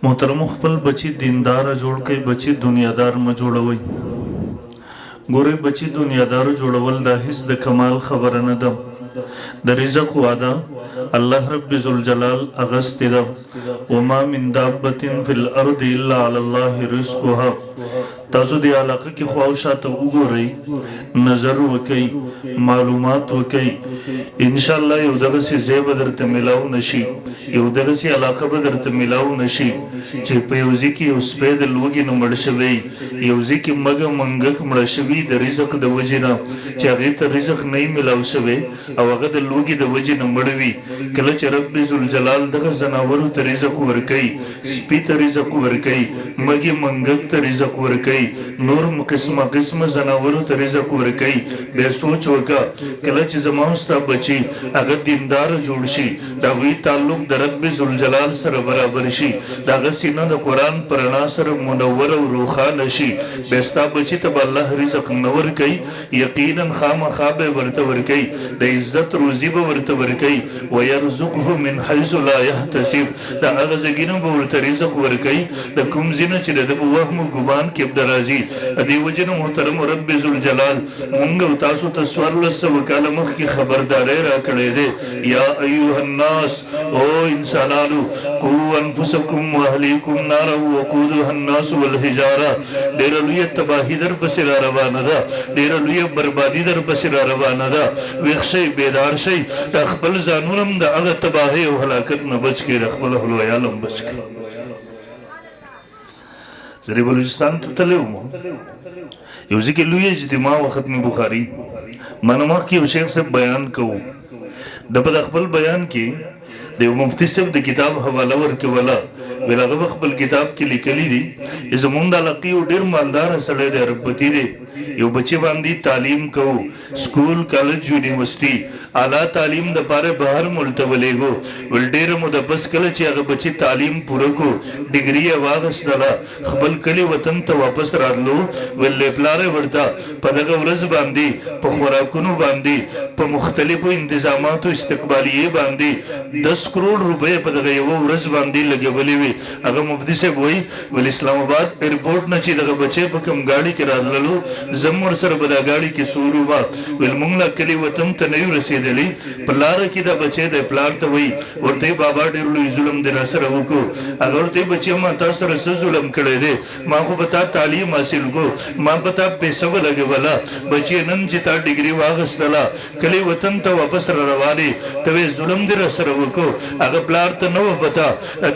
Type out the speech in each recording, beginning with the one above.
محترم خپل بچی دیندار جوړ کړئ بچی دنیادار م جوړوي ګورې بچی دنیادار جوړول دا هیڅ د کمال خبره نه ده د رزق وعده الله رب ذوالجلال اغست ده وما من دابة في الارض الا على الله رزقها تاسو دی علاقه کې خواوشاته وګورئ نظر وکئ معلومات وکئ انشاءالله یو دغسې ځای به درته میلاو نشي یو دغسې علاقه به درته میلاو نشي چې په یو ځای کې یو سپی د لوږې نه مړ شوی یو ځای کې مږه منګک مړه شوي د رزق د وجې نه چې هغې ته رزق نه یې میلاو شوی او هغه د لوږې د وجې نه مړ وي کله چې رب ذوالجلال دغه ځناورو ته رزق ورکوي سپي ته رزق ورکوي مږې منګک ته رزق ورکوي نور قسمه قسمه ځناورو ته رزق ورکوي بیا سوچ وکړه کله چې زما او ستا بچي هغه دینداره جوړ شي د هغوی تعلق د رب ذوالجلال سره برابر شي د هغه سینه د قرآن په رڼا سره منوره او روښانه شي بیا ستا بچي ته به الله رزق نه ورکوي یقینا خامخا به ورته ورکوي د عزت روزي به ورته ورکوي ویرزقه من حیث لا یحتسب د هغه ځایږي نه به ورته رزق ورکوي د کوم ځای نه چې د ده په وهم و ګمان کې به راځي دې وجې نه محترم رب ذوالجلال مونږ او تاسو ته 1400 کاله مخکې خبرداری راکړی دی یا ایها الناس او انسانانو قوا انفسکم واهلیکم نارا وقودها الناس والحجاره ډېره لویه تباهي در پسې را روانه ده ډېره لویه بربادي در پسې را روانه ده ویښ شئ بیدار شئ د خپل ځانونه هم د هغه تباهۍ او هلاکت نه بچ کړئ د خپل اهل ویال هم بچ کړئ زه بلوچستان ته تللی وم یو ځای کې لوی اجتماع و ختم بخاري مانه مخکې یو شیخ صاحب بیان کوو د په د خپل بیان کې د یو مفتي صاحب د کتاب حواله ورکوله ویل هغه په خپل کتاب کې لیکلي دي زمونږ د علاقې یو ډېر مالداره سړی دی اربپتی دی یو بچی باندې تعلیم کوو سکول کالج یونیورسټي اعلی تعلیم دپاره بهر ملک ته ولېږو ول ډېره موده پس کله چې هغه بچي تعلیم پوره کړو ډګري یې واخیستله خپل کلي وطن ته واپس راتلو ول پلاره ورته په دغه ورځ باندې په خوراکونو باندې په مختلفو انتظاماتو استقبالیې باندې 10 کروڑ روپۍ په دغه یوه ورځ باندې لګولې وي هغه مفتي صاحب وایي ول اسلام آباد ایرپورټ نه چې دغه بچی په کوم ګاډي کې راتللو زم ورسره به دا ګاډي کې سورو به ویل مونږ لا کلي وطن ته نه یو رسېدلي په لاره کې دا بچی دی پلار ته وایي ورته یې بابا ډېر لوی ظلم دې راسره وکړو هغه ورته یې بچی ما تا سره څه ظلم کړی دی ما خو په تا تعلیم حاصل کړو ما په تا پیسه ولګوله بچی نن چې تا ډګري واخیستله کلي وطن ته واپس را روانې ته وایې ظلم دې راسره وکړو هغه پلار ته نه وه پته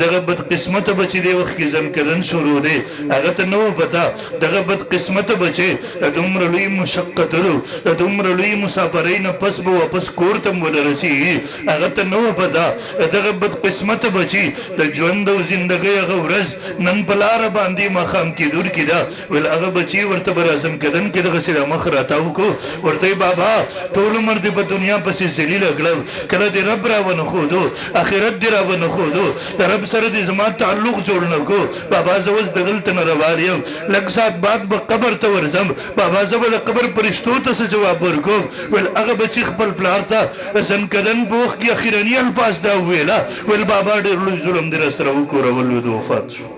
دغه بدقسمته بچي دې وخت کې ځنکدن شروع دی هغه ته نه وه پته دغه بدقسمته بچی د دومره لوی مشقتونو د دومره لوی مسافرۍ نه پس به واپس کور ته م ورسېږي هغه ته نه وه پته دغه بدقسمته بچي د ژوند او زندګۍ هغه ورځ نن په لاره باندې ماښام کېدونکې ده ویل هغه بچي ورته به راځنکدن کې دغسې را مخ راتاو کړو ورته بابا ټول عمر دې په دنیا پسې ذلیله کړم کله دې رب را ونښودو آخرت دې را ونښودو د رب سره دې زما تعلق جوړ نه کړو بابا زه اوس دلته نه روان یم لږ ساعت بعد به قبر ته ورځم بابا زه به د قبر فرشتو ته څه جواب ورکوم ویل هغه بچي خپل پلار ته ځنکدن په وخت کې اخرني الفاظ دا وویله ویل بابا ډېر لوی ظلم دې راسره وکړول د وفات شو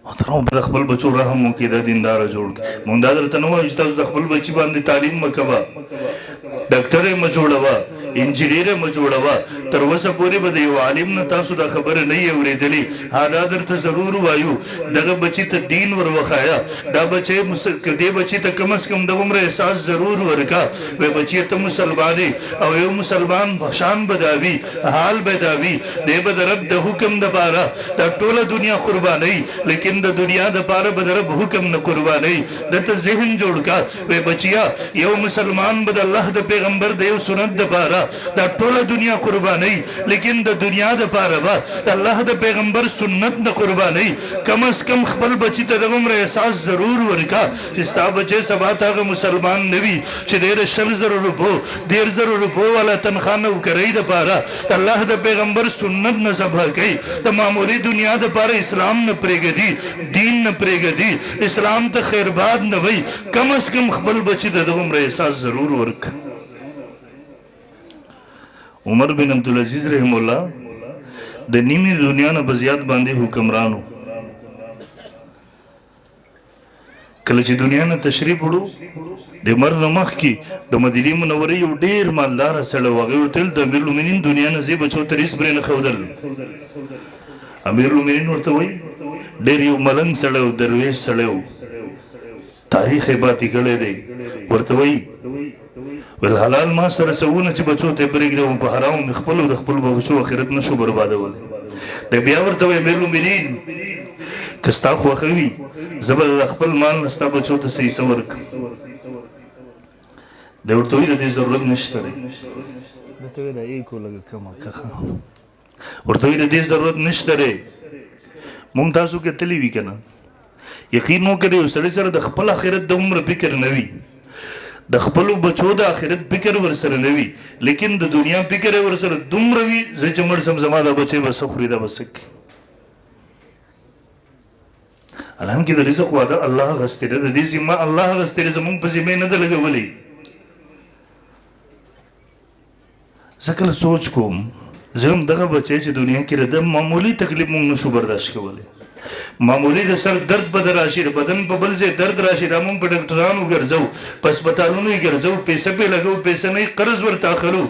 محترم پر خپل بچو رحم وکړي دا دینداره جوړ کړي مونږ دا درته نه وایو چې تاسو د خپل بچي باندې تعلیم مه کوه ډاکټر یې مه جوړوه انجینیر یې مه جوړوه تر اوسه پورې به د یو عالم نه تاسو دا خبره نه یې اورېدلې دا درته ضرور وایو دغه بچي ته دین ور وښایه دا بچی دې بچي ته کم از کم د عمره احساس ضرور ورکړه وایي بچی ته مسلمان او یو مسلمان شان به دا وي حال به دا وي دی به د رب د حکم دپاره دا ټوله دنیا قربانوي لیکن د دنیا دپاره به د رب حکم نه قربانوي دته ذهن جوړ کړه وایي بچیا یو مسلمان به د الله د پیغمبر د یو سنت دپاره دا ټوله دنیا قربانوي لیکن د دنیا دپاره به د الله د پیغمبر سنت نه قربانوي کم از کم خپل بچي ته د عمره احساس ضرور ورکړه چې ستا بچی سبا ته هغه مسلمان نه وي چې دی د 100,000 روپو 1,500 روپو والا تنخوا نوکرۍ دپاره د الله د پیغمبر سنت نه ذبح کوي د معمولي دنیا دپاره اسلام نه پرېږدي دین نه پرېږدي اسلام ته خیرباد نه وي کم از کم خپل بچي ته د عمره احساس ضرور ورکړه عمر بن عبدالعزیز رحم الله د نیمې دنیا نه په زیات باندې حکمرانو. کله چې دنیا نه تشریف وړو د مرګ نه مخکې د مدینې منورې یو ډېر مالداره سړی و. هغې ورته ویل د امیر المؤمنین دنیا نه ځې بچو ته هېڅ پرې نه ښودل. امیر المؤمنین ورته وایي ډېر یو ملنګ سړی و، درویش سړی و، تاریخ یې پاتې کړی دی. ورته وایي ویل حلال ما سره څه چې بچو ته یې پرېږدم، په حرامو مې خپل او د خپل بچو آخرت نه شو بربادولی. دی بیا ورته وایي امیر المؤمنین که ستا خوښه وي زه به د خپل مال نه ستا بچو ته څه حصه ورکړم. دی ورته وایي د دې ضرورت نشته دی. ورته وایي د دې ضرورت نشته دی. مونږ تاسو کې تللی وي که نه، یقین وکړئ یو سړي سره د خپل آخرت د عمر فکر نه وي، د خپلو بچو د آخرت فکر ورسره نه وي، لیکن د دنیا فکر یې ورسره دومره وي زه چې مړ شم زما دا بچی به څه خوري دا به څه کوي. حالانکې د رزق وعده الله اخیستې ده، د دې ذمه الله اخیستې ده، زموږ په ذمې نه ده لګولې. زه کله سوچ کوم زه هم دغه بچی چې دنیا کې د معمولي تکلیف موږ نشو برداشت کولی، معمولي د سر درد به در راشي، د بدن په بل ځای درد راشي، دا موږ په ډاکټرانو ګرځو، په هسپتالونو یې ګرځو، پیسه پې لګو، پیسه نه قرض ورته اخلو.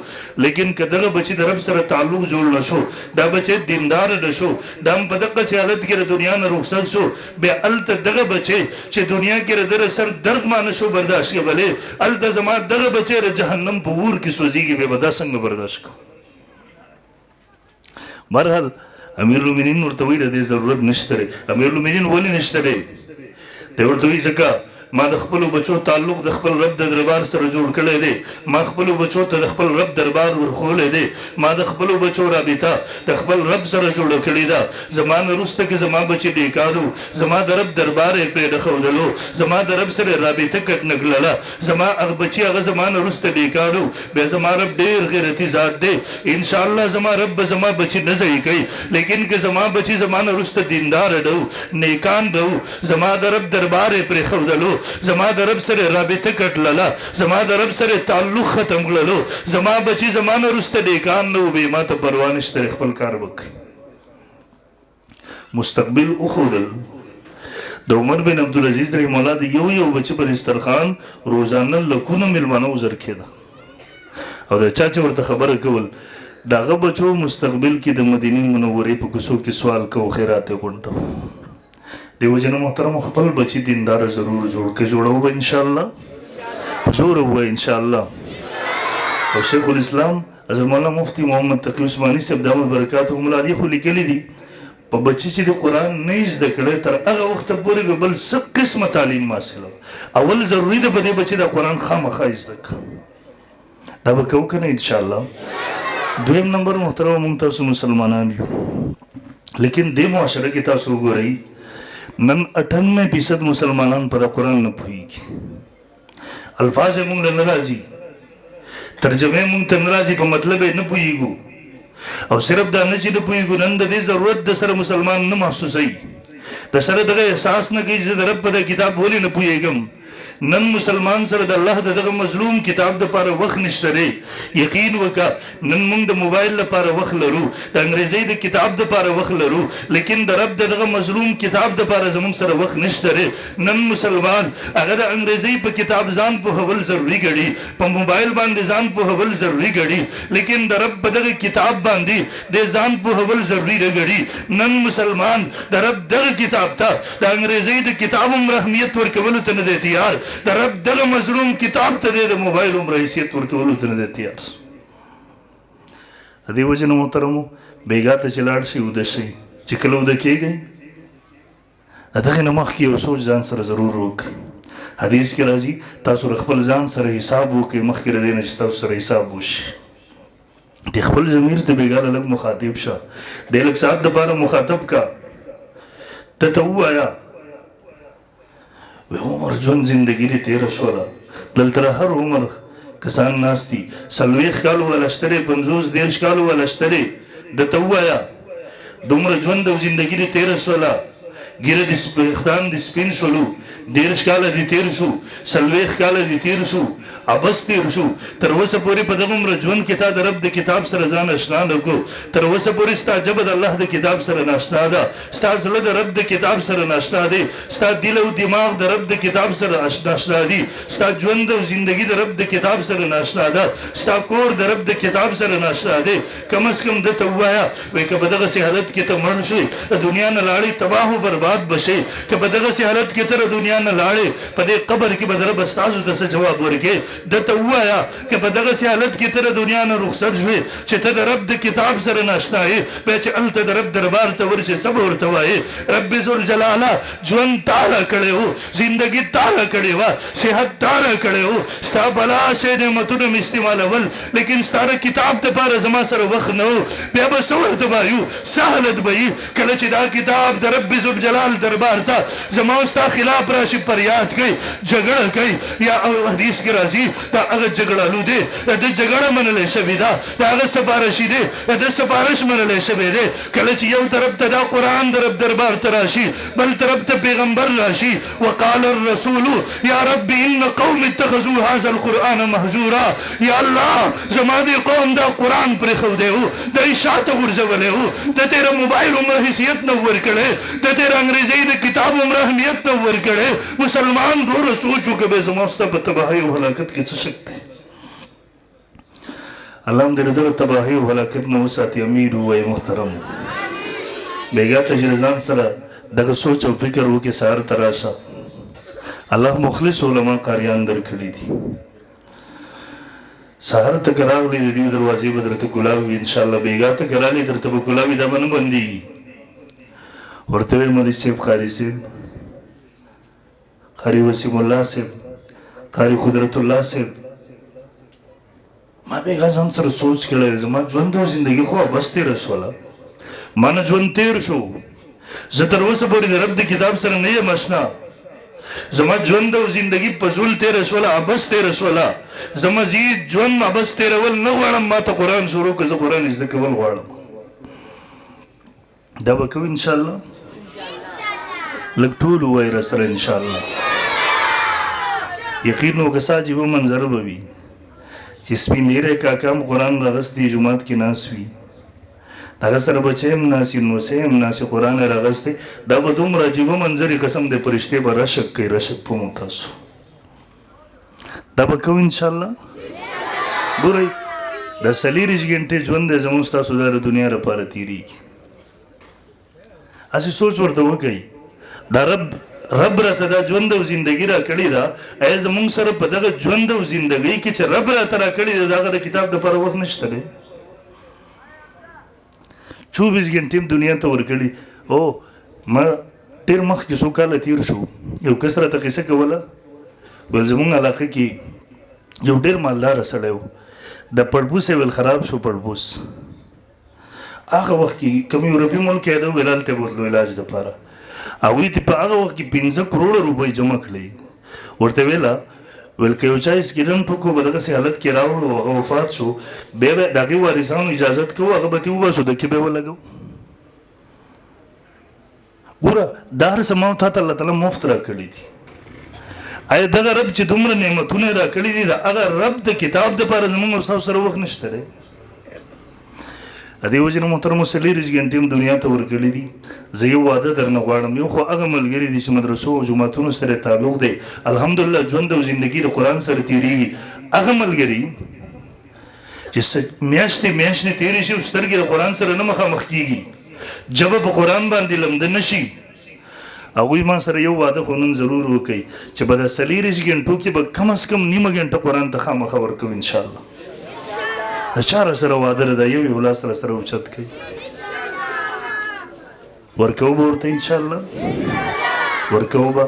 لیکن که دغه بچي د رب سره تعلق جوړ نه شو، دا بچی دیندار نه شو، دا هم په دقسې حالت کې د دنیا نه رخصت شو، بیا هلته دغه بچی چې دنیا کې د ده سر درد ما نه شو برداشت کولی، هلته زما دغه بچی د جهنم په اور کې سوځېږي، بیا به دا څنګه برداشت کوو؟ بهرحال امیر المؤمنین ورته وایي د دې ضرورت نشته دی. امیر المؤمنین ولې نشته دی؟ دی ورته وایي ځکه ما د خپلو بچو تعلق د خپل رب د دربار سره جوړ کړی دی، ما خپلو بچو ته د خپل رب دربار ورښولی دی، ما د خپلو بچو رابطه د خپل رب سره جوړه کړې ده. زما نه وروسته که زما بچي بیکارو، زما د رب دربار یې پرې نښودلو، زما د رب سره رابطه کټ نه کړله، زما هغه بچي هغه زما نه وروسته بیکارو، بیا زما رب ډېر غیرتي ذات دی. انشاءالله زما رب به زما بچي نه ضایع کوي، لیکن که زما بچي زما نه وروسته دینداره ده، نیکان ده، زما د رب دربار یې پرېښودلو، زما د رب سره رابطه کټلله، زما د رب سره تعلق ختم کړلو، زما بچي زما نه وروسته نیکان نه و، بې ما ته پروا نشته خپل کار وکړي. مستقبل وښودل. د عمر بن عبدالعزیز رحمه الله د یو بچي په دسترخوان روزانه لکونه میلمانه وزر کېده، او د چا چې ورته خبره کول د هغه بچو مستقبل کې د مدینې منورې په کوڅو کې سوال کو، خیرات یې غونډه. دیو جن محترم خپل بچی دیندار ضرور جوړ کې جوړو به انشاءالله، زور وای انشاءالله. او شیخ الاسلام حضرت مولانا مفتی محمد تقی عثماني صاحب دامت برکاتهم الله علیه خو لیکلي دي په بچی چې د قرآن نه زده کړی تر هغه وخته پورې به بل څه قسمه تعلیم حاصله. اول ضروري ده په دې بچي د قرآن خامخا زده کړه، دا به کوو که نه انشاءالله. دویم نمبر محترم موږ تاسو مسلمانان یو، لیکن دې معاشره کې تاسو وګورئ نن 98% مسلمانان پر قرآن نه پوهېږي، الفاظ یې موږ ته نه راځي، ترجمه یې موږ ته نه راځي، په مطلب یې نه پوهېږو. او صرف دا نه چې نه پوهېږو، نن د دې ضرورت د سره مسلمان نه محسوسوي، د سره دغه احساس نه کوي چې زه د رب په د کتاب ولې نه پوهېږم. نن مسلمان سره د الله دغه مظلوم کتاب دپاره وخت نشته دی. یقین وکړه نن موږ د موبایل لپاره وخت لرو، د انګریزۍ د کتاب دپاره وخت لرو، لیکن د رب دغه مظلوم کتاب دپاره زموږ سره وخت نشته دی. نن مسلمان هغه د انګریزۍ په کتاب ځان پوهول ضروري ګڼي، په موبایل باندې ځان پوهول ضروري ګڼي، لیکن د رب په دغه کتاب باندې د ځان پوهول ضروري نه ګڼي. نن مسلمان د رب دغه کتاب ته د انګریزۍ د کتاب هم اهمیت ورکولو ته نه دی تیار، د رب دغه مظلوم کتاب ته دی د موبایل هم حیثیت ورکولو ته نه دی تیار. د دې وجې نه محترمو بیګا ته چې لاړ شئ وده شئ، چې کله وده کېږئ د دغې نه مخکې یو سوچ ځان سره ضرور وکړئ. حدیث کې راځي تاسو خپل ځان سره حساب وکړئ مخکې د دې نه چې تاسو سره حساب وشي. د خپل ضمیر ته بیګا لږ مخاطب شه، د لږ ساعت دپاره مخاطب کا، ته ته ووایه عمر ژوند زندګي دې تېره شوله، دلته هر عمر کسان ناست دي، 40 کالو والا شته دی، 50 کالو والا شته دی، درته ووایه دومره ژوند او زندګي دې تېره شوله، ګیره د ویښتان د سپین شولو 13 کاله دې تیر شو 40 کاله دې تیر شو ابس تیر شو تر اوسه پورې په دغه عمر ژوند کې تا د رب د کتاب سره ځان اشنا نه کړو تر اوسه پورې ستا ژبه د الله د کتاب سره ناشنا ده ستا زړه د رب د کتاب سره ناشنا دی ستا دل او دماغ د رب د کتاب سره ناشنا دي ستا ژوند او زندگی د رب د کتاب سره ناشنا ده ستا کور د رب د کتاب سره ناشنا دی کم از کم دته ووایا وایي که په دغسې حالت کې ته مړ شوې د دنیا نه لاړې تباه و برباد به شې که په دغسې حالت کې ته د دنیا نه لاړې په دې قبر کې به د رب ستاسو ته څه جواب ورکړې دته ووایا که په دغسې حالت کې ته د دنیا نه رخصت شوې چې ته د رب د کتاب سره ناشنا یې بیا چې هلته د رب دربار ته ورشې څه به ورته وایې رب ذوالجلاله ژوند تاله کړی و زندګي تاله کړې وه صحت تاله کړی و ستا بلا شی نعمتونه مې استعمالول لیکن ستا د کتاب دپاره زما سره وخت نه و بیا به څه ورته وایو څه حالت به وي کله چې دا کتاب د رب ذوالجلال دربار ته زما او ستا خلاف راشي فریاد کوي جګړه کوي یا حدیث کې راځي دا هغه جګړالو دی د جګړه منلی شوې ده د هغه سفارشي دی د سفارش منلی شوی دی کله چې یو طرف ته دا قرآن د رب دربار ته راشي بل طرف ته پیغمبر راشي وقال الرسول یا رب ان قوم اتخذوا هذا القرآن مهجورا یا الله زما دې قوم دا قرآن پرېښودی و دی شاته غورځولی و د تیره موبایل عمره حیثیت نه ورکړی د تیره انګریزۍ د کتاب عمره اهمیت نه ورکړی مسلمان دومره سوچ وکړه بیا زما ستا په تباهۍ او هلاکت کې څه شک دی الله هم دې دغه تباهۍ او هلاکت نه وساتي امیر ووایي محترم بیګا ته چې ځان سره دغه سوچ او فکر وکړې سهار ته راشه الله مخلص علما قاریان درکړي دي سهار ته که راغلی د دې دروازې به درته ګلاب وي انشاءالله بیګا ته که راغلی درته به ګلاب وي دا به نه بندېږي ورته ویل مولوي صاحب قاري صاحب قاري وسیم الله صاحب قاري قدرت الله صاحب ما بیګا ځان سره سوچ کړی زما ژوند او زندګي خو بس تېره شوله ما نه ژوند تېر شو زه تر اوسه پورې د رب د کتاب سره نه یم اشنا زما ژوند او زندگی په زول تېره شوله ابس تېره شوله زه مزید ژوند ابس تېرول نه غواړم ما ته قرآن شروع که زه قرآن زده کول غواړم دا به کوو انشاءالله لږ ټول ووایي راسره انشاءالله یقین وکړه ستا عجیبه منظره به وي چې سپین ږیری کاکا هم قرآن راغستی جومات کې ناست وي هغه سره بچی هم ناسي نوسی هم ناسي قرآن یې راغستی دا به دومره عجیبه منظرې قسم دی فرشتې به رشک کوي رشک په مو تاسو دا به کوو انشاءالله ګورئ د 40 ګنټې ژوند دی زموږ ستاسو دا د دنیا لپاره تېرېږي هسې سوچ ورته وکئ دا رب راته دا ژوند او زندګي را کړې ده ایا زموږ سره په دغه ژوند او زندګۍ کې چې رب راته را کړې ده د هغه د کتاب دپاره وخت نشته دی 24 ګنټې هم دنیا ته ورکړي او ما ډېر مخکې څو کاله تېر شو یو کس راته قصه کوله ویل زموږ علاقه کې یو ډېر مالداره سړی و د پړپوس یې ویل خراب شو پړپوس هغه وخت کې کوم یورپي ملک یې ده ویل هلته بوتلو علاج دپاره هغوی ته په هغه وخت کې 15 کروړه روپۍ جمع کړې ورته ویله ویل که یو چا اسکرین ټوکو به دغسې حالت کې راوړو هغه وفات شو بیا به د هغې وارثانو اجازت کوو هغه به ترې وباسو د کې به یې ولګو ګوره دا هر څه ما تا ته الله تعالی مفت را کړي دي آیا دغه رب چې دومره نعمتونه یې را کړي دي د هغه رب د کتاب دپاره زموږ او ستاسو سره وخت نشته دی د دې وجې نه محترمو 40 ګنټې هم دنیا ته ورکړي دي زه یو واده درنه غواړم یو خو هغه ملګري دي چې مدرسو او جوماتونو سره تعلق دی الحمدلله ژوند او زندګي د قرآن سره تېرېږي هغه ملګري چې میاشتې میاشتې تېرې شي او سترګې د قرآن سره نه مخامخ کېږي ژبه په قرآن باندې لمده نه شي هغوی ما سره یو واده خو نن ضرور وکړي چې به د 40 ګنټو کې به کم از کم نیمه ګنټه قرآن ته خامخا ورکوو انشاءالله د چا سره واده ده یو لاس را سره اوچت کوي ورکوو به ورته انشاءالله ورکوو به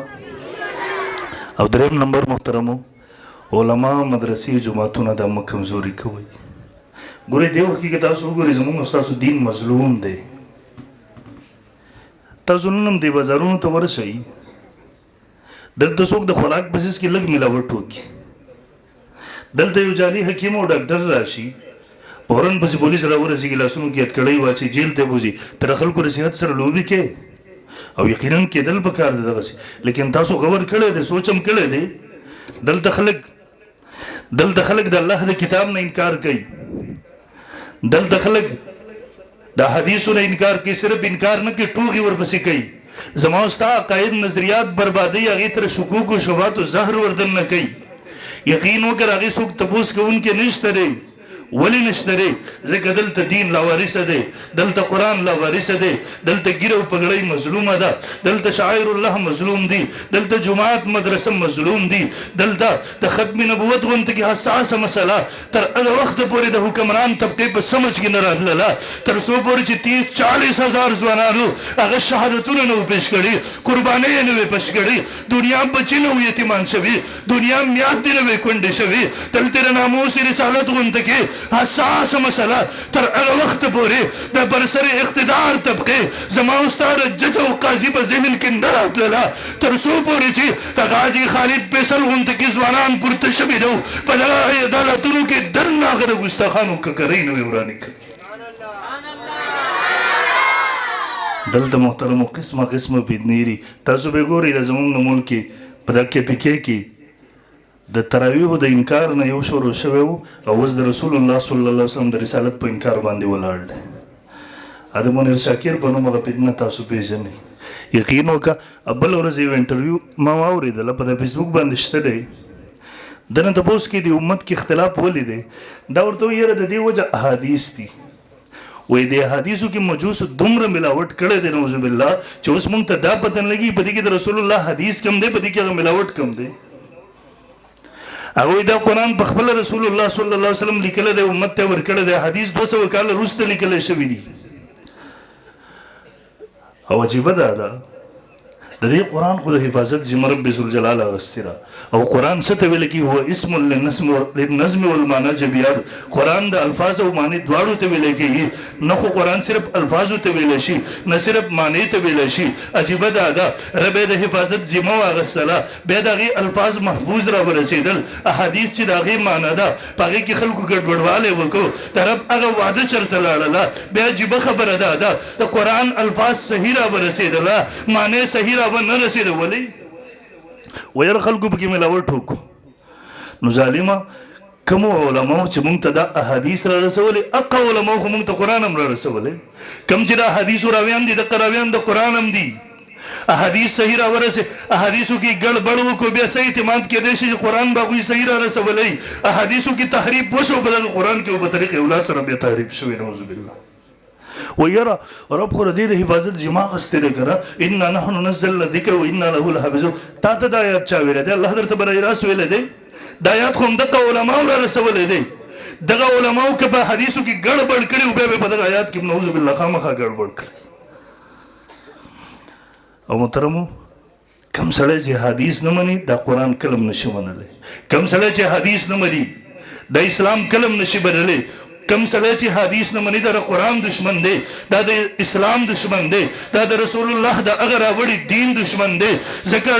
او دریم نمبر محترمو علما مدرسې جوماتونه دا مه کمزوري کوئ ګورئ دې وخت کې تاسو وګورئ زموږ ستاسو دین مظلوم دی تاسو نن هم دې بازارونو ته ورشئ دلته څوک د خوراک بسیس کې لږ ملاوټ وکړي دلته یو جعلي حکیم او ډاکټر راشي فورن پسې پولیس راورسېږي لاسونو کې هتکړۍ واچي جیل ته بوځي تر خلکو د صحت سره لوبې کوي او یقینا کېدل پکار دی دغسې. لیکن تاسو غور کړی دی، سوچ هم کړی دی، دلته خلک د الله د کتاب نه انکار کوي، دلته خلک د حدیثو نه انکار کوي، صرف انکار نه کوي، ټوغې ورپسې کوي. زما او ستا عقاید نظریات بربادوي، هغې ته شکوک و شبهات و زهر وردن نه کوي. یقین وکړه هغې څوک تپوس کوونکی نشته دی. ولی نشته دی؟ ځکه دلته دین لاوارثه دی، دلته قرآن لاوارثه دی، دلته ګیره او پګړۍ مظلومه ده، دلته شاعر الله مظلوم دي، دلته جماعت مدرسه مظلوم دي، دلته د ختم نبوت غونته کې حساسه مسله تر هغه وخته پورې د حکمران طبقې په سمج کې نه راتلله، تر څو پورې چې 30-40 هزار ځوانانو هغه شهادتونه نه وو پیش کړي، قربانۍ یې نه وې پیش کړي، دنیا بچي نه وو یتیمان شوي، دنیا میادې نه وې کونډې شوي. دلته د ناموس رسالت غونته کې حساس مسله تر هغه وخت پورې د برسر اقتدار طبقې زما او ستا د جج او قاضي په ذهن کې نه راتلله، تر څو پورې چې د غازي خالد فیصل غونته کې ځوانان پورته شوي دي په دغه عدالتونو کې درنه هغه د ګستاخانو ککرۍ نه وې ورانې کړي. دلته محترمو قسمه فتنې دي. تاسو به ګورئ د زموږ د ملک کې په دغه KPK کې د تراویحو د انکار نه یو شروع شوی و، او اوس د رسول الله صلی الله علیه وسلم د رسالت په انکار باندې ولاړ دی. د منیر شاکر په نوم هغه فتنه تاسو پیژنئ. یقین وکړه بله ورځ یو انټرویو ما واورېدله، په د فیسبوک باندې شته دی. دنه تپوس کې د امت کې اختلاف ولې دی؟ دا ورته وایي یاره د دې وجه احادیث دي. وایي د احادیثو کې مجوسو دومره ملاوټ کړی دی نعوذ بالله چې اوس موږ ته دا پته نه لګي په دې کې د رسول الله حدیث کم دی، په دې کې هغه ملاوټ کم دی. هغوی دا قرآن په خپله رسول الله صلی الله علیه وسلم لیکلی دی، امت ته ورکړی دی، حدیث 200 کاله وروسته لیکلی شوي دي. او عجیبه دا ده د دې قرآن خو د حفاظت ذمه رب ذوالجلال اخیستې ده. او قرآن څه ته ویل کېږي؟ هو اسم للنظم والمعنی جميعا. قرآن د الفاظ او معنی دواړو ته ویلی کېږي، نه خو قرآن صرف الفاظو ته ویلی شي، نه صرف معنی ته ویلی شي. عجیبه دا ده رب یې د حفاظت ذمه واخیستله، بیا د هغې الفاظ محفوظ را ورسېدل، احادیث چې د هغې معنی ده په هغې کې خلکو ګډوډوالی وکړو، د رب هغه وعده چېرته لاړله. بیا عجیبه خبره دا ده د قرآن الفاظ صحیح را ورسېدله، معنی صحیح را نه رسېده. ولې ویل خلکو پکې ملاوټ وکړو. نو ظالمه کومو علماو چې موږ ته دا احادیث را رسولې، هغه علماو خو موږ ته قرآن هم را رسولی. کوم چې د احادیثو راویان دي دغه راویان د قرآن هم دي. احادیث صحیح را ورسې، احادیثو کې ګډوډ وکړو، بیا صحیح اعتماد کېدی شي چې قرآن به هغوی صحیح را رسولی. احادیثو کې تحریف وشو، په دغه قرآن کې په طریق اولا سره بیا تحریف شوی نعوذ بالله. ويرى رب خو دې د حفاظت ذمه اخیستې ده که نه، انا نحن نزلنا الذکر وانا له لحافظون. تا ته دا آیات چا ویلی دی؟ الله درته برای راست ویلی دی؟ دا آیات خو همدغه علماو را رسولی دی. دغه علماو که په حدیثو کې ګډوډ کړي بیا به په دغه آیات کې نعوذ بالله خامخا ګډوډ کړي. او محترمو کم سړی چې حدیث نه مني دا قرآن کلم نشي منلی. کم سړی چې حدیث نه مني دا اسلام کلم نشي بدلی. کم سړی چې حدیث نه مني دا د قرآن دشمن دی، دا د اسلام دشمن دی، دا د رسول الله د هغه راوړي دین دشمن دی. ځکه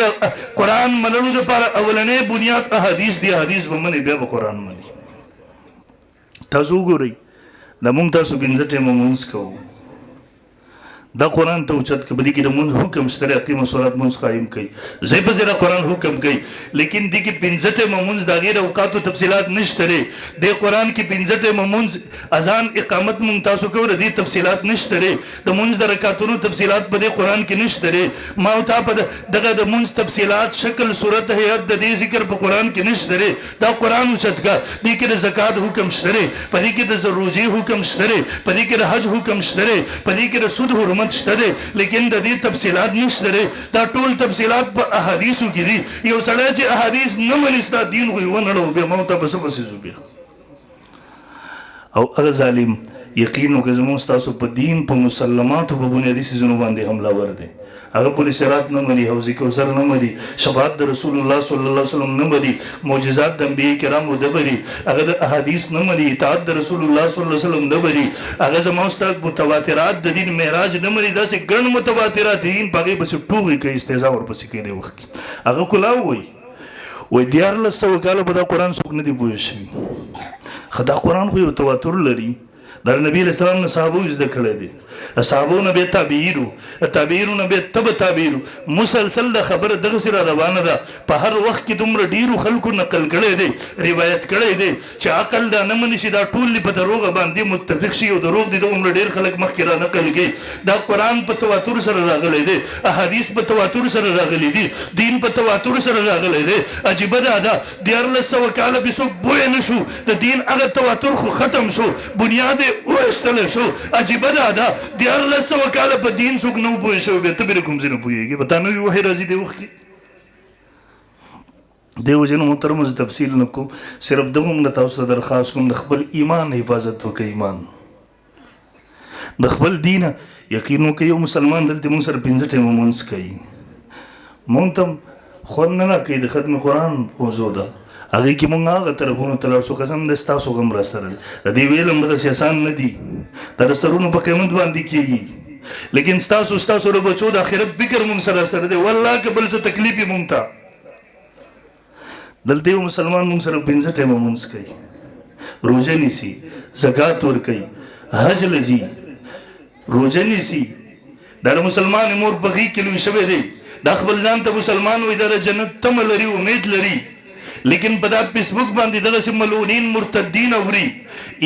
قرآن منلو دپاره اولنی بنیاد احادیث دی. حدیث به مني بیا به قرآن مني. تاسو وګورئ دا موږ تاسو 5 ټیمه مونځ کوو، دا قرآن ته اوچت که په دې کې د مونځ حکم شته دی، اقیم الصلات مونځ قایم کوي، ځای په ځای قرآن حکم کوي. لیکن دې کې 5 ټیمه مونځ د هغې د اوقاتو تفصیلات نشته دی. دې قرآن کې 5 ټیمه مونځ اذان اقامت مونږ تاسو کوو، د دې تفصیلات نشته دی. د مونځ د رکعتونو تفصیلات په دې قرآن کې نشته دی. ما او تا په دغه د مونځ تفصیلات شکل صورت هیئت د دې ذکر په قرآن کې نشته دی. دا قرآن اوچت کا. دې کې د زکات حکم شته دی، په دې کې د روژې حکم شته دی، په دې کې د حج حکم شته دی، په دې کې د سود حرمت شته دی. لیکن د دې تفصیلات نشته دی. دا ټول تفصیلات په احادیثو کې دي. یو سړی چې احادیث نه مني ستا دین خو یې ونړو، بیا ما ته به څه پسې ځو بیا. او هغه ظالم یقین وکړه زموږ ستاسو په دین په مسلماتو په بنیادي څیزونو باندې حملهور دی. هغه پل صراط نه مني، حوض کوثر نه مني، شفاعت د رسول الله صلی الله علیه وسلم نه مني، معجزات د انبیاء کرامو نه مني، هغه د احادیث نه مني، اطاعت د رسول الله صلی الله علیه وسلم نه مني، هغه زما استاد متواترات د دین معراج نه مني. داسې ګڼ متواترات دین په هغې پسې ټوغې کوي، استهزا ورپسې کوي. د وخت کې هغه کلاو وایي 1400 کاله په دا قرآن څوک نه دي پوه شوي. خو دا قرآن خو یو تواتر لري، دا نبی علیه السلام نه صحابو زده کړی دی. اصحابو نه به تعبیرو تعبیرونه به تب تعبیرو مسلسل د خبره دغه سره روانه ده په هر وخت کې دومره ډیرو خلکو نقل کړي دي روایت کړي دي چې عقل دا نه مني چې دا ټول په دروغ باندې متفق شي او دروغ دي دومره ډیر خلک مخکې را نقل کړي دا قرآن په تواتر سره راغلی دی احادیث په تواتر سره راغلی دي دین په تواتر سره راغلی دی عجیبه ده 1400 کاله به څوک بوی نه شو د دین هغه تواتر خو ختم شو بنیاد یې وایستلی شو عجیبه ده 1400 کاله په دین څوک نه پوه شوی بیا ته بېله کوم ځای نه پوهېږي په تا نوي وحی راځي دې وخت کې دې وجې نه محترمو زه تفصیل نه کوم صرف دغه هم د تاسو ته درخواست کوم د خپل ایمان حفاظت وکړئ ایمان د خپل دین یقین وکړئ یو مسلمان دلته مونږ سره 5 ټیمه مونځ کوي مونږ ته خوند نه راکوي د ختم قرآن موضوع ده هغې کې مونږ هغه طرفونو ته لاړ شو قسم دی ستاسو غم را سره دی د دې ویل هم دغسې اسان نه دي دا د سرونو په قیمت باندې کېږي لیکن ستاسو د بچو د آخرت فکر مونږ سره دی والله که بل څه تکلیف یې مونږ ته دلته یو مسلمان مونږ سره 5 ټیمه مونځ کوي روژه نیسي زکات ورکوي حج له ځي روژه نیسي دا د مسلمان مور په غېږ کې لوی شوی دی دا خپل ځان ته مسلمان وایي دا د جنت تمه لري امید لري لیکن په دا فیسبوک باندې دغسې ملعونین مرتدین اوري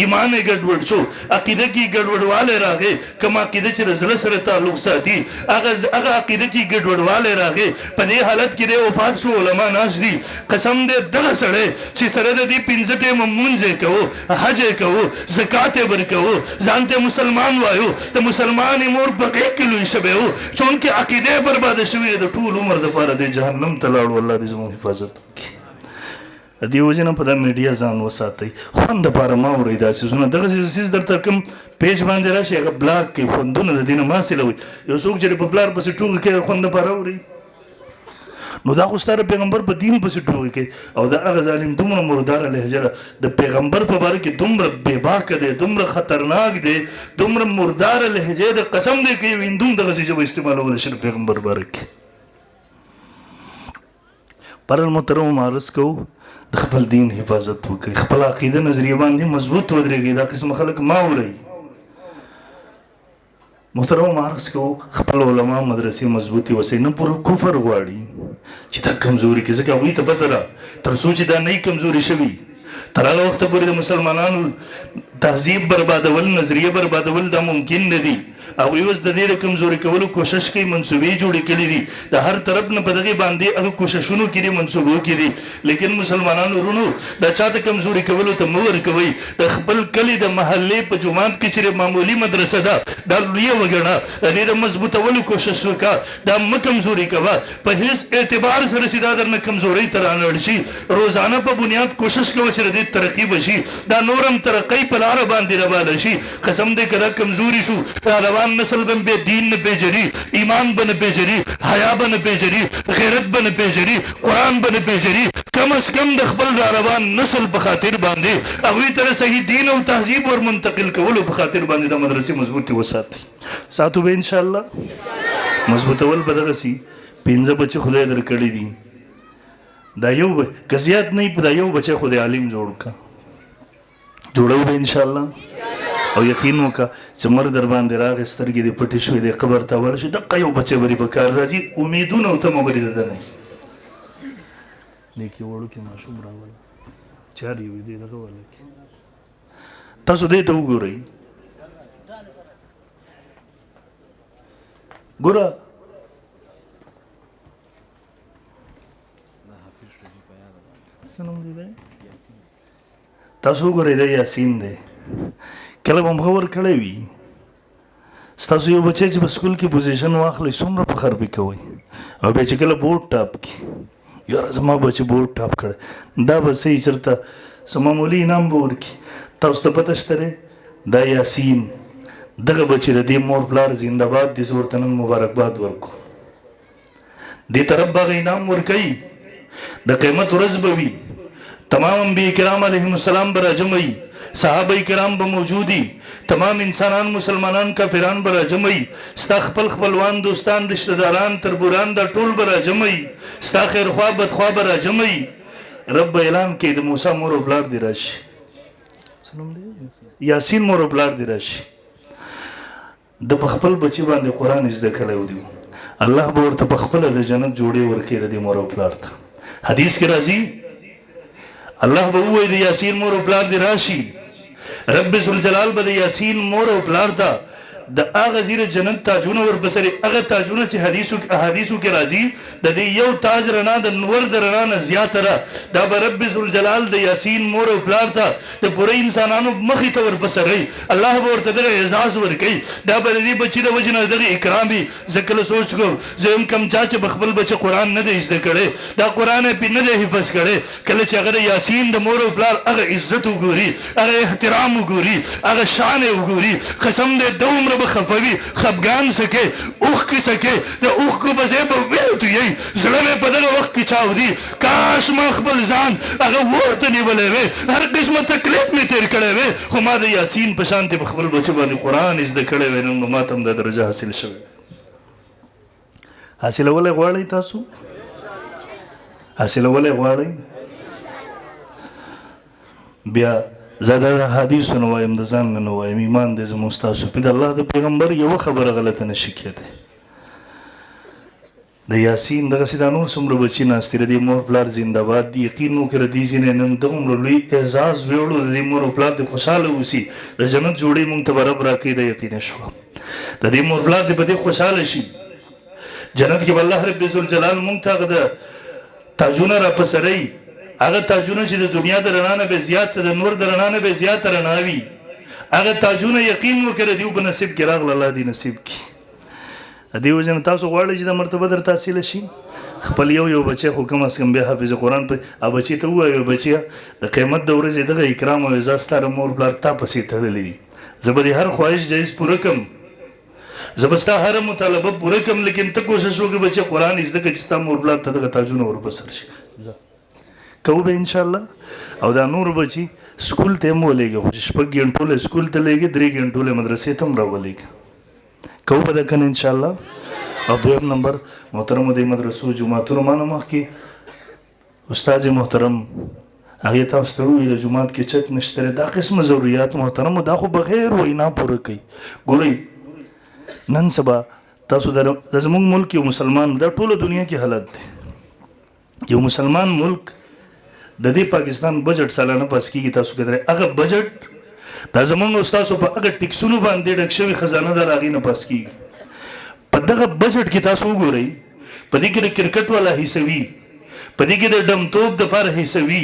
ایمان یې ګډوډ شو عقیده کې ګډوډوالی راغی کوم عقیده چې د زړه سره تعلق ساتي هغه عقیده کې ګډوډوالی راغی په دې حالت کې دی وفات شو علما ناست دي قسم دی دغه سړی چې سره د دې 5 ټیمه مونځ یې کوو حج یې کوو زکات یې ورکوو ځان ته مسلمان وایو د مسلمان مور په غېږ کې لوی شوی و چونکې عقیده یې برباده شوې د ټول عمر دپاره دی جهنم ته لاړو الله دې زموږ حفاظت وکړي د دې وجې نه په دا میډیا ځان وساتئ خوند دپاره مه اورئ دا څیزونه دغسې څیز درته کوم پیج باندې راشي هغه بلاک کوي خوندونه د دې نه مه حاصلوئ یو څوک چې په پلار پسې ټوغې کوي خوند دپاره اورئ نو دا خو ستا د پیغمبر په دین پسې ټوغې کوي او د هغه ظالم دومره مرداره لهجه ده د پیغمبر په باره کې دومره بېباکه دی دومره خطرناک دی دومره مرداره لهجه د قسم دی که یو هندو هم دغسې ژبه استعمالولی شي د پیغمبر باره کې پر المحترم عرض کوو د خپل دین حفاظت وکړئ خپل عقیده نظریه باندې مضبوط ودرېږئ دا قسم خلک ما اورئ محترم عرض کوو خپل علما مدرسې مضبوطې وسئ نه پوره کفر غواړي چې دا کمزوري کې ځکه هغوی ته پته ده تر څو چې دا نه کمزوري شوي تر هغه وخته پورې د مسلمانانو تهذیب بربادول نظریه بربادول دا ممکن نه دي هغوی اوس د دې د کمزوري کولو کوشش کوي منصوبې جوړې کړي دي د هر طرف نه په دغې باندې هغه کوششونو کې دي منصوبو کې دي لیکن مسلمانانو ورونو دا چاته کمزوري کولو ته مه ورکوئ د خپل کلي د محلې په جومات کې چې معمولي مدرسه ده دا لویه وګڼه د دې د مضبوطولو کوشش وکړه دا مه کمزوري کوه په هېڅ اعتبار سره چې دا درنه کمزورۍ ته رانړ شي روزانه په بنیاد کوشش کوه چې د دې ترقي به شي دا نور هم ترقۍ په لاره باندې روانه شي قسم دی که دا کمزوري شو روان نسل به بې دین نه پېژني ایمان به نه پېژني حیا به نه پېژني غیرت به نه پېژني قرآن به نه پېژني کم از کم د خپل را روان نسل په خاطر باندې هغوی ته د صحیح دین او تهذیب ور منتقل کولو په خاطر باندې د مدرسې مضبوطې وساتئ ساتو به انشاءالله مضبوطول به دغسې 5 بچې خدای درکړي دي دا یو که زیات نه وي دا یو بچی خدای عالم جوړ کړه جوړو به انشاءالله او یقین وکړه چې مر در باندې راغی سترګې دې پټې شوې دې قبر ته ورشي دقه یو بچی به دې په کار راځي امیدونه او تمه به دې د ده نه وي نیکې وړوکې ماشوم راغلی چار یې وي دې دغه والا کې تاسو دې ته وګورئ ګوره څه نوم دی دی تاسو وګورئ دی یاسین دی کله به مخه ورکړی وي ستاسو یو بچی چې په سکول کې پوزیشن واخلئ څومره فخر پې کوئ او بیا چې کله بورډ ټاپ کړي یاره زما بچی بورډ ټاپ کړی دا به صحیح چېرته څه معمولي انعام به ورکړي تاسو ته پته شته دی دا یاسین دغه بچی د دې مور پلار زنده‌باد دي زه ورته نن مبارکباد ورکو دې طرف به هغه انعام ورکوي د قیامت ورځ به وي تمام انبیا کرام علیهم السلام به راجمع وي صحابه کرام به موجودي تمام انسانان مسلمانان کافران به راجمع وي ستا خپل خپلوان دوستان رشته داران تربوران دا ټول به راجمع وي ستا خیرخوا بدخوا به راجمع وي رب به اعلان کوي د موسی مور او پلار دې راشي یاسین مور او پلار دې راشي د په خپل بچي باندې قرآن زده کړی دی الله به ورته په خپله د جنت جوړې ورکړي د دې مور او پلار ته حدیث کې راځي الله به ووایي د یاسین مور او پلار دې راشي رب ذوالجلال به د یاسین مور او پلار ته د هغه زیره جنت تاجونه ورپسرې هغه تاجونه چې احادیثو کې راځي د دې یو تاج رڼا د نور د رڼا نه زیاته ده دا به رب ذوالجلال د یاسین مور او پلار ته د پوره انسانانو مخې ته ورپسروي الله به ورته دغه اعزاز ورکوي دا به د دې بچي د وجې نه دغه اکرام وي زه کله سوچ کوم زه هم کم چا چې به خپل بچه قرآن نه دی زده کړی دا قرآن یې پې نه دی حفظ کړی کله چې هغه د یاسین د مور او پلار هغه عزت وګوري هغه احترام وګوري هغه شان یې وګوري قسم دی دومره به خفوي خفګان سکے اوښ کې سکے د اوښکو په ځای به ویل تویوي زړه مې په دغه وخت کې چاودي کاش ما خپل ځان هغه اور ته نیولی وی هر قسمه تکلیف مې تېر کړی وی خو ما د یاسین په شانتې په خپل بچه باندې قرآن زده کړی وی نن نو ما ته هم دا درجه حاصل شوی حاصلولی غواړئ تاسو حاصلولی غواړئ بیا زه د حدیثو نه وایم د ځان نه وایم ایمان دی زموږ ستاسو پې د الله د پیغمبر یوه خبره غلطه نشي کېدی د یاسین دغسې دا نور څومره بچي ناستې د دې مور پلار زنده‌باد دي یقین وکړه دې ځینې نن دومره لوی اعزاز ویوړو د دې مور او پلار دې خوشحاله اوسي د جنت جوړې موږ ته به رب راکوي د یقینه شوه د دې مور پلار دې په دې خوشحاله شي جنت کې به الله رب ذوالجلال موږ ته هغه د تاجونه راپسروي هغه تاجونه چې د دنیا د رڼا نه به زیات د نور د رڼا نه به زیاته رڼا وي هغه تاجونه یقین وکړه دیو په نصیب کې راغله الله دې نصیب کړي د دې وجه نه تاسو غواړئ چې دا مرتبه درته حاصله شي خپل یو بچی خو کم از کم بیا حافظ قرآن په بچي ته ووایو بچیه د قیامت د ورځې دغه اکرام او اعزاز ستا د مور پلار تا پسې تړلی دي زه به دې هر خواهش جایز پوره کړم زه به ستا هره مطالبه پوره کړم لیکن ته کوشش وکړه بچی قرآن زده کړه چې ستا مور پلار ته دغه تاجونه ورپسر شي کوو به انشاءالله او دا نور بچي سکول ته هم ولېږه خو چې 6 ګنټوله سکول ته لېږي 3 ګنټوله مدرسې ته هم راولېږه کوو به دا که نه انشاءالله او دویم نمبر محترمو دې مدرسو جوماتونو ما نه مخکې استاد محترم هغې تاسو ته وویل جومات کې چت نشته دا قسمه ضروریات محترمو دا خو بغیر وینا پوره کوي ګورئ نن سبا تاسو د زموږ ملک یو مسلمان دا ټوله دنیا کې حالت دی یو مسلمان ملک د دې پاکستان بجټ سالانه پاس کېږي تاسو کتلی هغه بجټ دا زموږ او ستاسو په هغه ټیکسونو باندې ډک شوي خزانه دار هغې نه پاس کېږي په دغه بجټ کې تاسو وګورئ په دې کې د کرکټ والا حصه وي په دې کې د ډمتوب دپاره حصه وي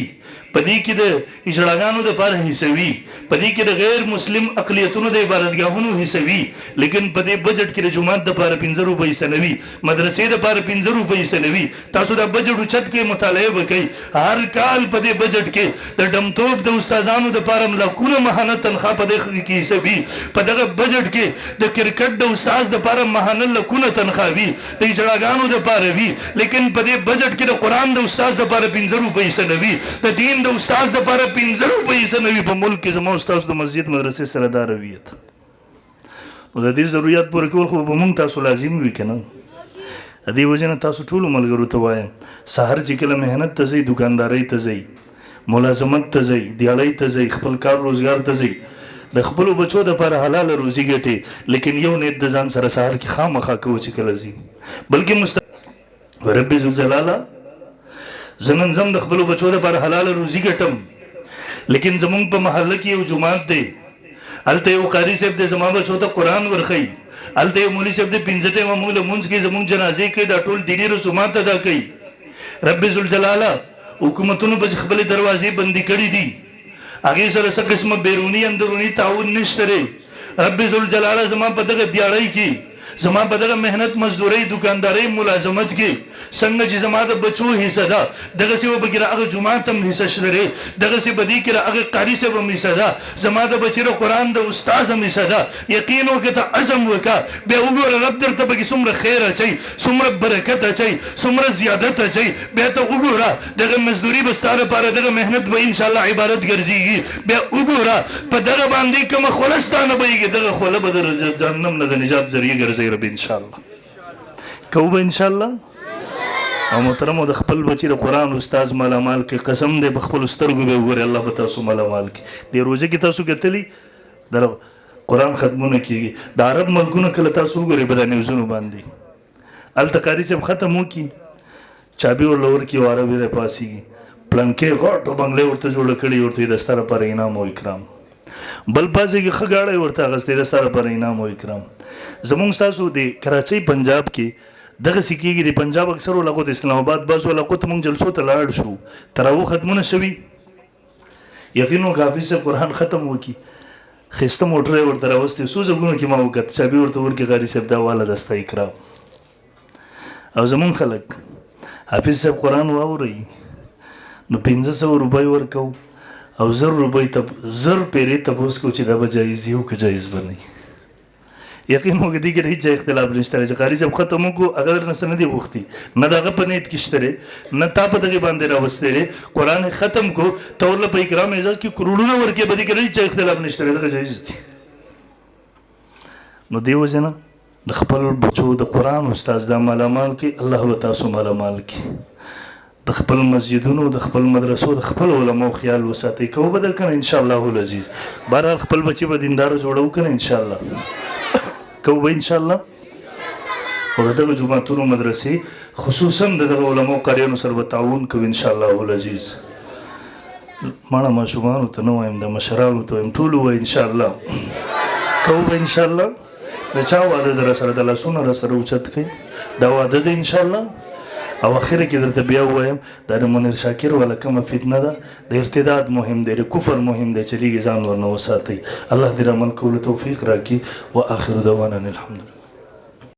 په دې کې د اجړاګانو دپاره حصه وي په دې کې د غیر مسلم اقلیتونو د عبادتګاهونو حصه وي لیکن په دې بجټ کې د جومات دپاره 15 روپۍ حصه نه وي مدرسې دپاره 15 روپۍ حصه نه وي تاسو دا بجټ اوچت کې مطالعه وکئ هر کال په دې بجټ کې د ډمتوب د استادانو دپاره لکونه ماهانه تنخواه په دې کې حصه وي په دغه بجټ کې د کرکټ د استاد دپاره ماهانه لکونه تنخواه وي د اجړاګانو دپاره وي لیکن په دې بجټ کې د قرآن د استاد دپاره 15 روپۍ حصه نه وي د دین د استاد دپاره 15 روپۍ حصه نه وي په ملک کې زما استاد د مسجد مدرسې سره دا رویت نو د دې ضرورت پوره کول خو به موږ تاسو لازم وي که نه د دې وجې نه تاسو ټولو ملګرو ته وایم سهار چې کله محنت ته ځئ دوکاندارۍ ته ځئ ملازمت ته ځئ دیاړۍ ته ځئ خپل کار روزګار ته ځئ د خپلو بچو دپاره حلاله روزي ګټئ لیکن یو نیت د ځان سره سهار کې خامخا کوو چې کله ځي بلکې رب ذوالجلاله زه نن ځم د خپلو بچو دپاره حلاله روزي ګټم لیکن زمونږ په محله کې یو جومات دی هلته یو قاري صاحب دی زما بچو ته قرآن ورښیي هلته یو مولي صاحب دی 5 ټایمه موږ لمونځ کوي زمونږ جنازې کوي دا ټول دیني رسومات ادا کوي رب ذوالجلاله حکومتونو پسې خپلې دروازې بندي کړي دي هغې سره څه قسمه بیروني اندروني تعاون نشته دی رب ذوالجلاله زما په دغه دیاړۍ کې زما په دغه محنت مزدورۍ دوکاندارۍ ملازمت کې څنګه چې زما د بچو حصه ده دغسې به پکې د هغه جومات هم حصه شته دی دغسې به دې کې د هغه قاري صاحب هم حصه ده زما د بچي د قرآن د استاذ هم حصه ده یقین وکړه ته عزم وکړه بیا وګوره رب درته پکې څومره خیر اچوي څومره برکت اچوي څومره زیادت اچوي بیا ته وګوره دغه مزدوري به ستا لپاره دغه محنت به انشاءالله عبادت ګرځېږي بیا وګوره په دغه باندې کومه خوله ستا نه بهېږي دغه خوله به د جهنم نه د نجات ذریعه ګرځوي رب انشاءالله کوو به انشاءالله او محترمو د خپل بچي د قرآن استاذ مالامال کې قسم دی په خپلو سترګو به وګورئ الله به تاسو مالامال کې دې روژه کې تاسو کتلي د قرآن ختمونه کېږي. د عرب ملکونه کله تاسو وګورئ په دا نیوزونو باندې هلته قاري صاحب ختم وکړي چابي ورله ورکړي او عربي راپاڅېږي پلنکې غټه بنګلې ورته جوړه کړې ورته وایي د ستا لپاره انعام او اکرام. بل پاسېږي ښه ګاډی ورته اخیستی د ستا لپاره انعام او اکرام. زمونږ ستاسو د کراچۍ پنجاب کې دغسې کېږي. د پنجاب اکثر علاقو د اسلام آباد بعضو علاقو ته مونږ جلسو ته لاړ شو تراویح ختمونه شوي یقین وکړه حافظ صاحب قرآن ختم وکړي ښایسته موټر یې ورته راوستی څو ځګونو کې ما وکت چابي ورته ورکړي قاري صاحب دا واله د ستا اکرام. او زمونږ خلک حافظ صاحب قرآن واورئ نو 500 روپۍ ورکو او 1000 روپۍ زر پیرې تپوس کو چې دا به جایز وي او که جایز به نه وي. یقین وکړه دې کې هېڅ اختلاف نشته چې قاري صاحب ختم وکړو هغه درنه څه نه دي غوښتي نه د هغه په نیت کې شته دی نه تا په دغې باندې راوستی دی قرآن ختم کو ته ورله په اکرام اعزاز کې کروڑونه ورکړې په دې کې هېڅ اختلاف نشته دی دغه جایز دي. نو دې وجې نه د خپل بچو د قرآن استاز دا مالامال کې الله به تاسو مالامال کې. د خپل مسجدونو د خپل مدرسو د خپل علماو خیال وساتئ کوو به در کنه انشاءالله العزیز. بهرحال خپل بچي به دینداره جوړو کنه انشاءالله کوو به انشاءالله. او د دغه جوماتونو مدرسې خصوصا د دغه علماو قاریانو سره به تعاون کوو انشاءالله العزیز. ماړه ماشومانو ته نه وایم د مشرانو ته وایم ټول ووایي انشاءالله کوو به انشاءالله. د چا واده د راسره د لاسونه راسره اوچت کړئ دا واده دی انشاءالله. او اخره کې درته بیا ووایم دا د منیر شاکر والا کومه فتنه ده د ارتداد مهم دی د کفر مهم دی چې لږې ځان ورنه وساتئ. الله دې عمل کولو توفیق راکړي. و آخر دعوانا الحمدلله.